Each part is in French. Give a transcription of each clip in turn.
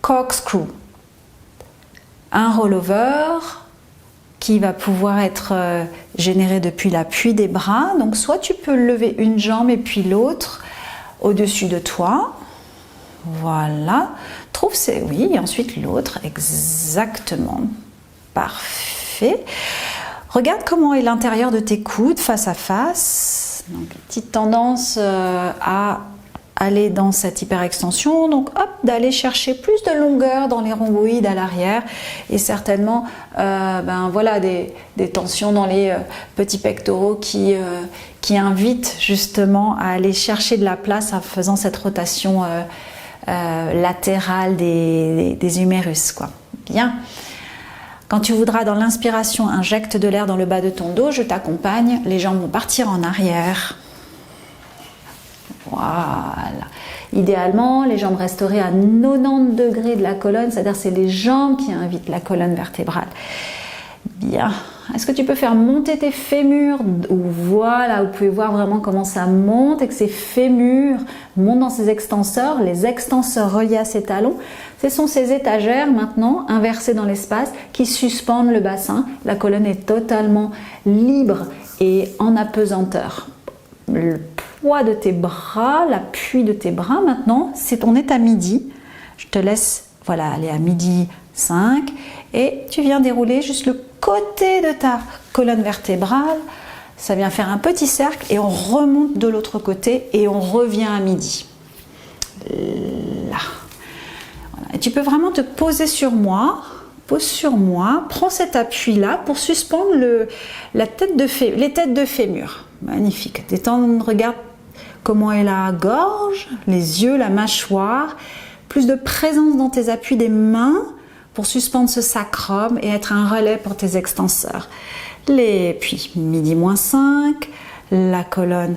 corkscrew. Un rollover qui va pouvoir être généré depuis l'appui des bras. Donc soit tu peux lever une jambe et puis l'autre au-dessus de toi. Voilà. Trouve c'est oui, et ensuite l'autre, exactement. Parfait. Regarde comment est l'intérieur de tes coudes face à face. Donc, petite tendance à aller dans cette hyperextension, donc hop, d'aller chercher plus de longueur dans les rhomboïdes à l'arrière et certainement voilà, des tensions dans les petits pectoraux qui invitent justement à aller chercher de la place en faisant cette rotation latérale des humérus, quoi. Bien. Quand tu voudras dans l'inspiration, injecte de l'air dans le bas de ton dos, je t'accompagne, les jambes vont partir en arrière. Voilà. Idéalement, les jambes resteraient à 90 degrés de la colonne, c'est-à-dire c'est les jambes qui invitent la colonne vertébrale. Bien. Est-ce que tu peux faire monter tes fémurs? Voilà, vous pouvez voir vraiment comment ça monte et que ces fémurs montent dans ces extenseurs. Les extenseurs reliés à ces talons, ce sont ces étagères maintenant inversées dans l'espace qui suspendent le bassin. La colonne est totalement libre et en apesanteur. Le poids de tes bras, l'appui de tes bras maintenant, c'est on est à midi. Je te laisse voilà, aller à midi 5 et tu viens dérouler juste le côté de ta colonne vertébrale. Ça vient faire un petit cercle et on remonte de l'autre côté et on revient à midi. Là. Voilà. Et tu peux vraiment te poser sur moi. Pose sur moi. Prends cet appui-là pour suspendre les têtes de fémur. Magnifique. Détendre, regarde comment est la gorge, les yeux, la mâchoire. Plus de présence dans tes appuis des mains pour suspendre ce sacrum et être un relais pour tes extenseurs. Puis midi moins 5, la colonne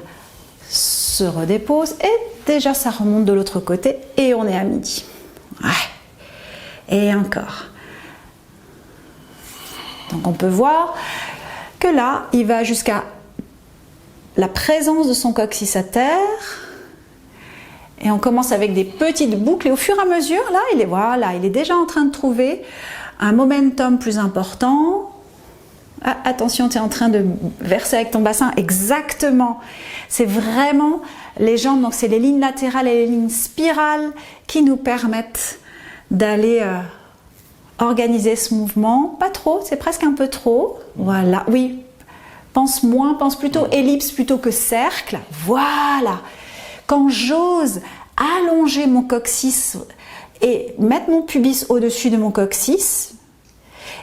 se redépose et déjà ça remonte de l'autre côté et on est à midi. Ouais. Et encore. Donc on peut voir que là, il va jusqu'à la présence de son coccyx à terre. Et on commence avec des petites boucles et au fur et à mesure, là, il est déjà en train de trouver un momentum plus important. Ah, attention, tu es en train de verser avec ton bassin. Exactement. C'est vraiment les jambes, donc c'est les lignes latérales et les lignes spirales qui nous permettent d'aller organiser ce mouvement. Pas trop, c'est presque un peu trop. Voilà, oui. Pense moins, pense plutôt ellipse plutôt que cercle. Voilà. Quand j'ose allonger mon coccyx et mettre mon pubis au-dessus de mon coccyx,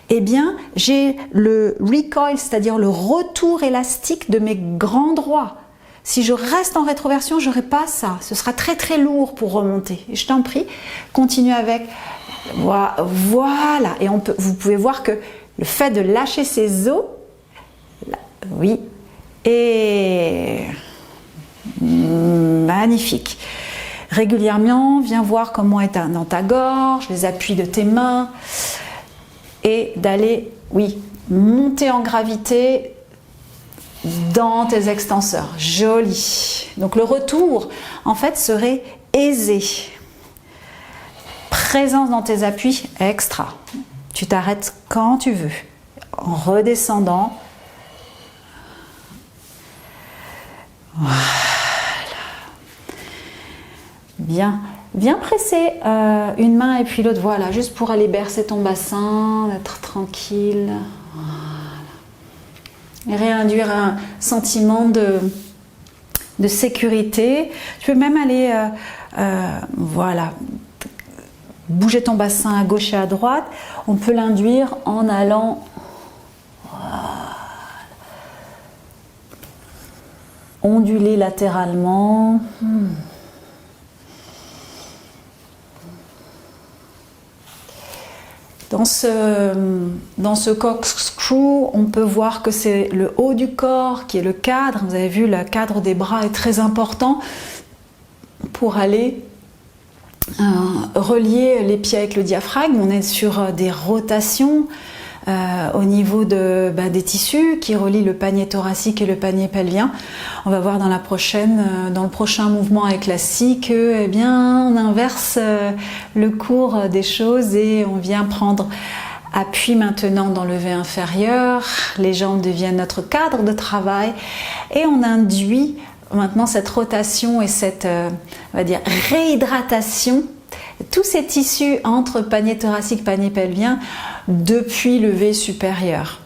eh bien, j'ai le recoil, c'est-à-dire le retour élastique de mes grands droits. Si je reste en rétroversion, je n'aurai pas ça. Ce sera très très lourd pour remonter. Et je t'en prie, continue avec. Voilà. Et vous pouvez voir que le fait de lâcher ses os, là, oui, et magnifique. Régulièrement, viens voir comment est dans ta gorge, les appuis de tes mains et d'aller, oui, monter en gravité dans tes extenseurs. Joli. Donc le retour, en fait, serait aisé. Présence dans tes appuis, extra. Tu t'arrêtes quand tu veux, en redescendant. Voilà. Bien. Viens presser une main et puis l'autre, voilà, juste pour aller bercer ton bassin, être tranquille. Voilà. Et réinduire un sentiment de sécurité. Tu peux même aller, voilà, bouger ton bassin à gauche et à droite. On peut l'induire en allant onduler latéralement. Dans ce corkscrew, on peut voir que c'est le haut du corps qui est le cadre. Vous avez vu, le cadre des bras est très important pour aller relier les pieds avec le diaphragme. On est sur des rotations au niveau des tissus qui relient le panier thoracique et le panier pelvien. On va voir dans le prochain mouvement avec la scie que, on inverse le cours des choses et on vient prendre appui maintenant dans le V inférieur. Les jambes deviennent notre cadre de travail et on induit maintenant cette rotation et cette, réhydratation, tous ces tissus entre panier thoracique, panier pelvien, depuis le V supérieur.